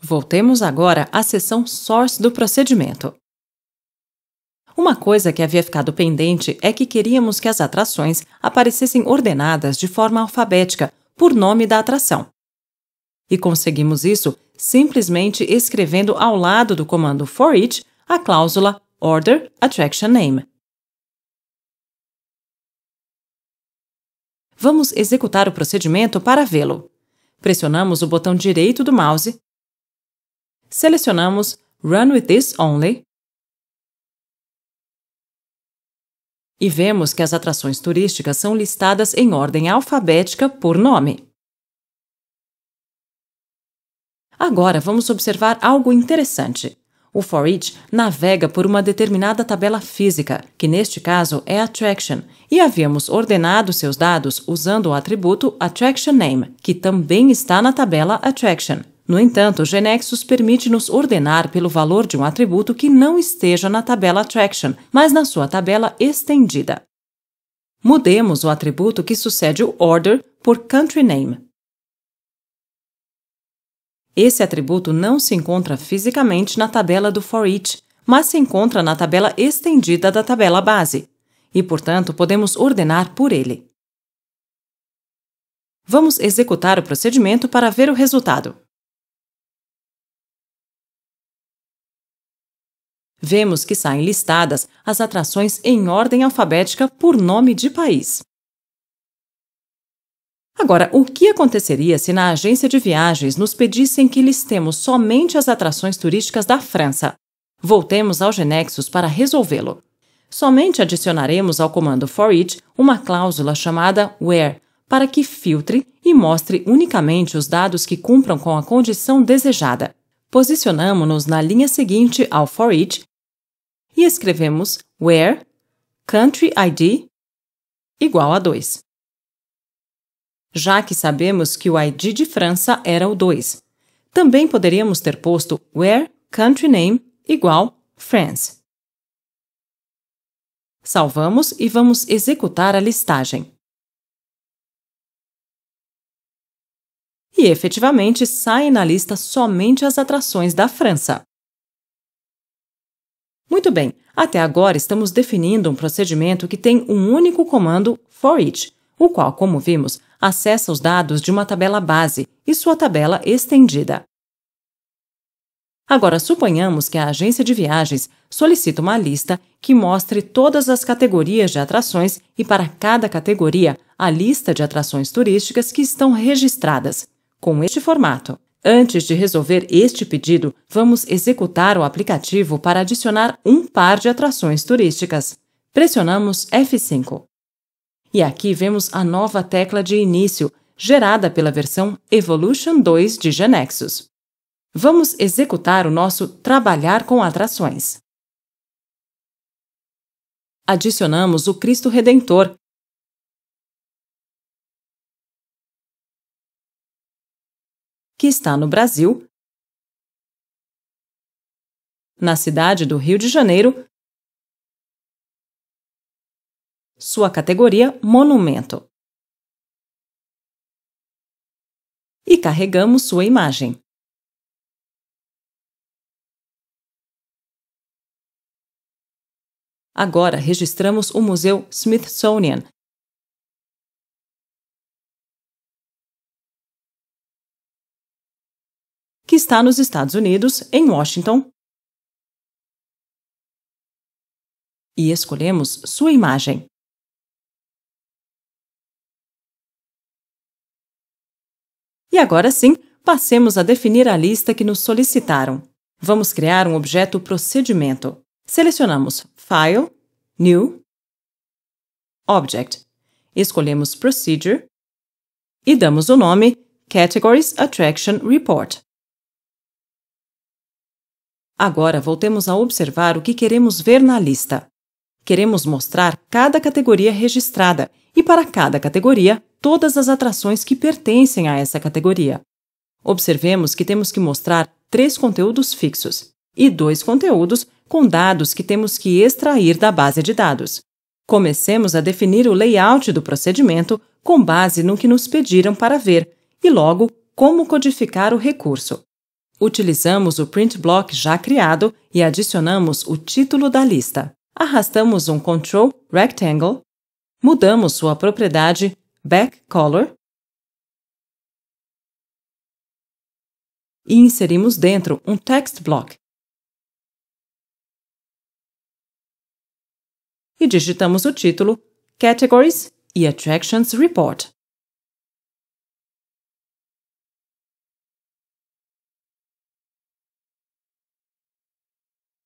Voltemos agora à seção Source do procedimento. Uma coisa que havia ficado pendente é que queríamos que as atrações aparecessem ordenadas de forma alfabética, por nome da atração. E conseguimos isso simplesmente escrevendo ao lado do comando FOREACH a cláusula Order Attraction Name. Vamos executar o procedimento para vê-lo. Pressionamos o botão direito do mouse, selecionamos Run with this only e vemos que as atrações turísticas são listadas em ordem alfabética por nome. Agora vamos observar algo interessante. O FOREACH navega por uma determinada tabela física, que neste caso é Attraction, e havíamos ordenado seus dados usando o atributo Attraction Name, que também está na tabela Attraction. No entanto, o GNexus permite-nos ordenar pelo valor de um atributo que não esteja na tabela Attraction, mas na sua tabela estendida. Mudemos o atributo que sucede o Order por Country Name. Esse atributo não se encontra fisicamente na tabela do FOREACH, mas se encontra na tabela estendida da tabela base, e, portanto, podemos ordenar por ele. Vamos executar o procedimento para ver o resultado. Vemos que saem listadas as atrações em ordem alfabética por nome de país. Agora, o que aconteceria se na agência de viagens nos pedissem que listemos somente as atrações turísticas da França? Voltemos ao GNexus para resolvê-lo. Somente adicionaremos ao comando FOREACH uma cláusula chamada WHERE, para que filtre e mostre unicamente os dados que cumpram com a condição desejada. Posicionamo-nos na linha seguinte ao FOREACH e escrevemos WHERE Country ID igual a 2. Já que sabemos que o ID de França era o 2, também poderíamos ter posto WHERE Country Name igual France. Salvamos e vamos executar a listagem. E efetivamente saem na lista somente as atrações da França. Muito bem, até agora estamos definindo um procedimento que tem um único comando FOREACH, o qual, como vimos, acessa os dados de uma tabela base e sua tabela estendida. Agora, suponhamos que a agência de viagens solicita uma lista que mostre todas as categorias de atrações e, para cada categoria, a lista de atrações turísticas que estão registradas, com este formato. Antes de resolver este pedido, vamos executar o aplicativo para adicionar um par de atrações turísticas. Pressionamos F5. E aqui vemos a nova tecla de início, gerada pela versão Evolution 2 de GNexus. Vamos executar o nosso Trabalhar com atrações. Adicionamos o Cristo Redentor, que está no Brasil, na cidade do Rio de Janeiro, sua categoria Monumento. E carregamos sua imagem. Agora registramos o Museu Smithsonian, que está nos Estados Unidos, em Washington, e escolhemos sua imagem. E agora sim, passemos a definir a lista que nos solicitaram. Vamos criar um objeto procedimento. Selecionamos File, New, Object. Escolhemos Procedure e damos o nome Categories Attraction Report. Agora voltemos a observar o que queremos ver na lista. Queremos mostrar cada categoria registrada e, para cada categoria, todas as atrações que pertencem a essa categoria. Observemos que temos que mostrar 3 conteúdos fixos e 2 conteúdos com dados que temos que extrair da base de dados. Comecemos a definir o layout do procedimento com base no que nos pediram para ver e, logo, como codificar o recurso. Utilizamos o print block já criado e adicionamos o título da lista. Arrastamos um Ctrl Rectangle, mudamos sua propriedade Back Color e inserimos dentro um text block. E digitamos o título Categories e Attractions Report.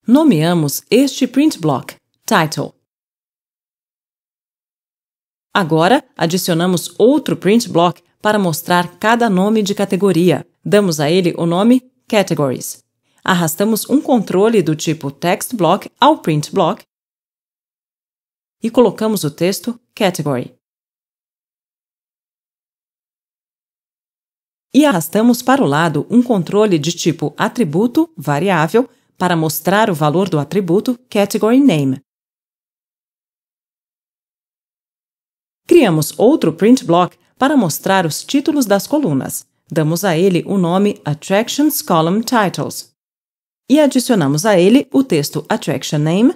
Nomeamos este print block Title. Agora, adicionamos outro print block para mostrar cada nome de categoria. Damos a ele o nome Categories. Arrastamos um controle do tipo Text Block ao Print Block e colocamos o texto Category. E arrastamos para o lado um controle de tipo Atributo Variável para mostrar o valor do atributo Category Name. Criamos outro print block para mostrar os títulos das colunas. Damos a ele o nome Attractions Column Titles. E adicionamos a ele o texto Attraction Name,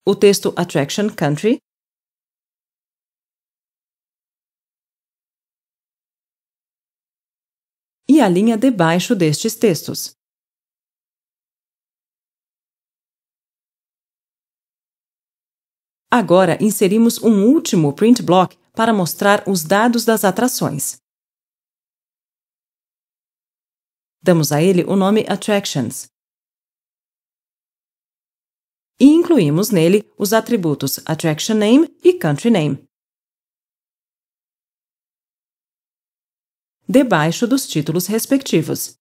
o texto Attraction Country e a linha debaixo destes textos. Agora, inserimos um último print block para mostrar os dados das atrações. Damos a ele o nome Attractions. E incluímos nele os atributos Attraction Name e Country Name, debaixo dos títulos respectivos.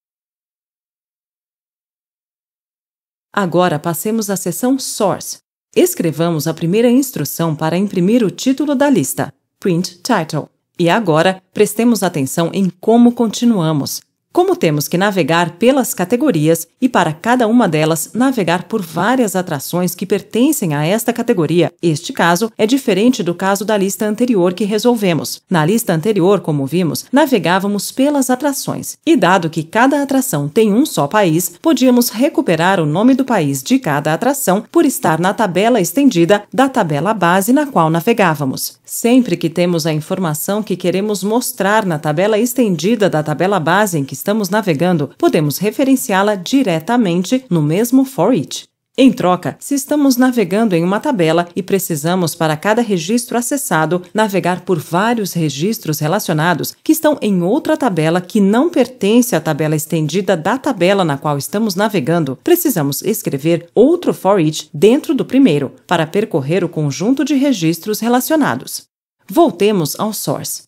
Agora passemos à seção Source. Escrevamos a primeira instrução para imprimir o título da lista, Print Title. E agora, prestemos atenção em como continuamos. Como temos que navegar pelas categorias e para cada uma delas navegar por várias atrações que pertencem a esta categoria, este caso é diferente do caso da lista anterior que resolvemos. Na lista anterior, como vimos, navegávamos pelas atrações. E dado que cada atração tem um só país, podíamos recuperar o nome do país de cada atração por estar na tabela estendida da tabela base na qual navegávamos. Sempre que temos a informação que queremos mostrar na tabela estendida da tabela base em que estamos navegando, podemos referenciá-la diretamente no mesmo for each. Em troca, se estamos navegando em uma tabela e precisamos para cada registro acessado navegar por vários registros relacionados que estão em outra tabela que não pertence à tabela estendida da tabela na qual estamos navegando, precisamos escrever outro for each dentro do primeiro para percorrer o conjunto de registros relacionados. Voltemos ao source.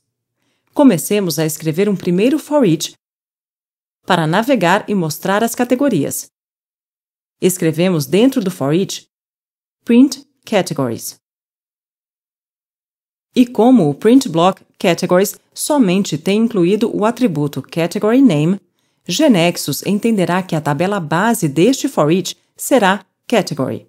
Comecemos a escrever um primeiro for each para navegar e mostrar as categorias. Escrevemos dentro do for each Print Categories. E como o print block Categories somente tem incluído o atributo Category Name, Genexus entenderá que a tabela base deste for each será Category.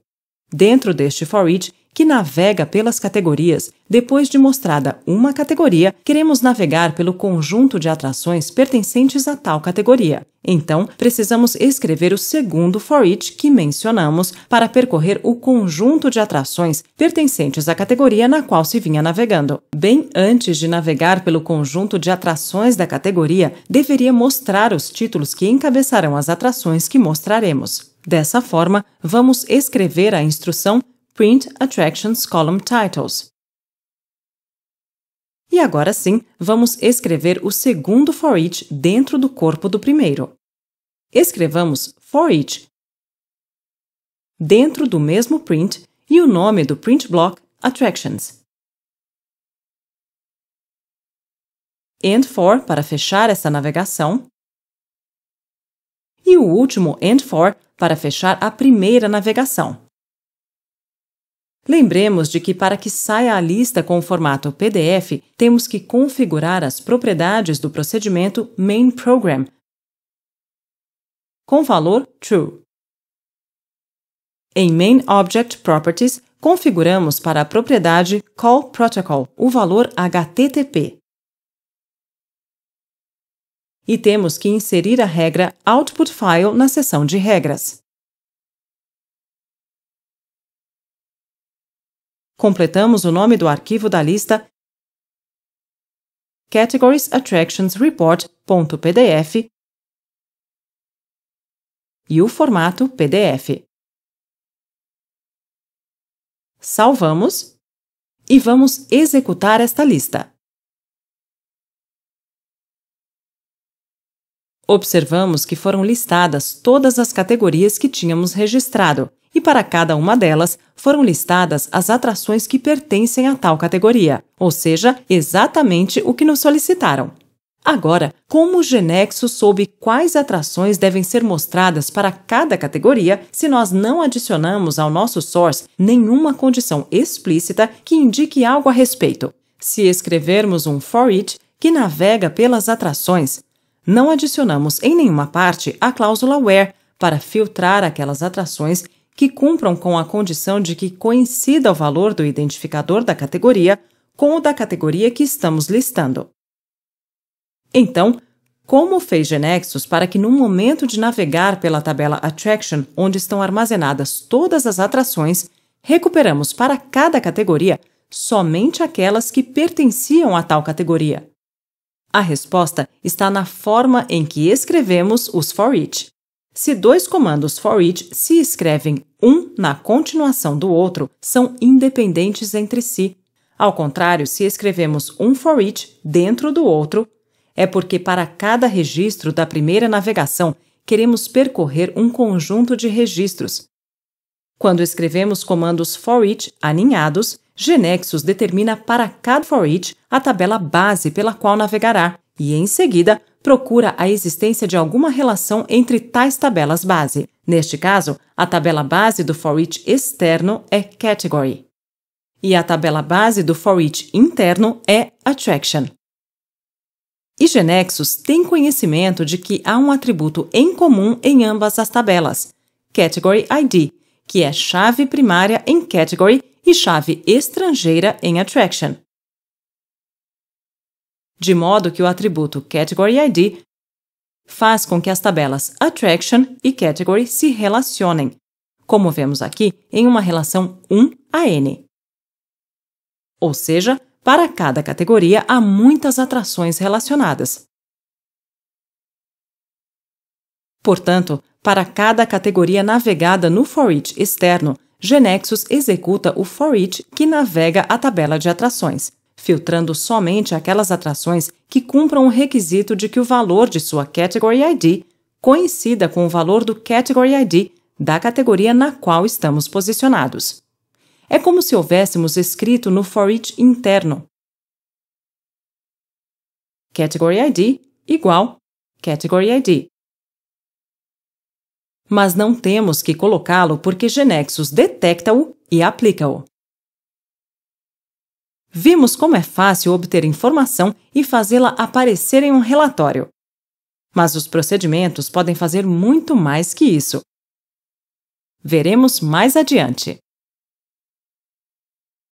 Dentro deste for each, que navega pelas categorias, depois de mostrada uma categoria, queremos navegar pelo conjunto de atrações pertencentes a tal categoria. Então, precisamos escrever o segundo for each que mencionamos para percorrer o conjunto de atrações pertencentes à categoria na qual se vinha navegando. Bem antes de navegar pelo conjunto de atrações da categoria, deveria mostrar os títulos que encabeçarão as atrações que mostraremos. Dessa forma, vamos escrever a instrução Print Attractions Column Titles. E agora sim, vamos escrever o segundo for each dentro do corpo do primeiro. Escrevamos for each dentro do mesmo print e o nome do print block Attractions. And for para fechar essa navegação. E o último and for para fechar a primeira navegação. Lembremos de que para que saia a lista com o formato PDF, temos que configurar as propriedades do procedimento Main Program com valor True. Em Main Object Properties, configuramos para a propriedade Call Protocol o valor HTTP. e temos que inserir a regra Output File na seção de regras. Completamos o nome do arquivo da lista Categories Attractions Report.pdf e o formato PDF. Salvamos e vamos executar esta lista. Observamos que foram listadas todas as categorias que tínhamos registrado, e para cada uma delas foram listadas as atrações que pertencem a tal categoria, ou seja, exatamente o que nos solicitaram. Agora, como o GeneXus soube quais atrações devem ser mostradas para cada categoria se nós não adicionamos ao nosso source nenhuma condição explícita que indique algo a respeito? Se escrevermos um for each que navega pelas atrações, não adicionamos em nenhuma parte a cláusula where para filtrar aquelas atrações que cumpram com a condição de que coincida o valor do identificador da categoria com o da categoria que estamos listando. Então, como fez GeneXus para que no momento de navegar pela tabela Attraction, onde estão armazenadas todas as atrações, recuperamos para cada categoria somente aquelas que pertenciam a tal categoria? A resposta está na forma em que escrevemos os for each. Se dois comandos for each se escrevem um na continuação do outro, são independentes entre si. Ao contrário, se escrevemos um for each dentro do outro, é porque para cada registro da primeira navegação queremos percorrer um conjunto de registros. Quando escrevemos comandos for each aninhados, GeneXus determina para cada for each a tabela base pela qual navegará e, em seguida, procura a existência de alguma relação entre tais tabelas base. Neste caso, a tabela base do for each externo é Category e a tabela base do for each interno é Attraction. E GeneXus tem conhecimento de que há um atributo em comum em ambas as tabelas, Category ID, que é chave primária em Category e chave estrangeira em Attraction. De modo que o atributo Category ID faz com que as tabelas Attraction e Category se relacionem, como vemos aqui em uma relação 1 a n. Ou seja, para cada categoria há muitas atrações relacionadas. Portanto, para cada categoria navegada no for each externo, GeneXus executa o for each que navega a tabela de atrações, filtrando somente aquelas atrações que cumpram o requisito de que o valor de sua Category ID coincida com o valor do Category ID da categoria na qual estamos posicionados. É como se houvéssemos escrito no for each interno Category ID igual Category ID. Mas não temos que colocá-lo porque GeneXus detecta-o e aplica-o. Vimos como é fácil obter informação e fazê-la aparecer em um relatório. Mas os procedimentos podem fazer muito mais que isso. Veremos mais adiante.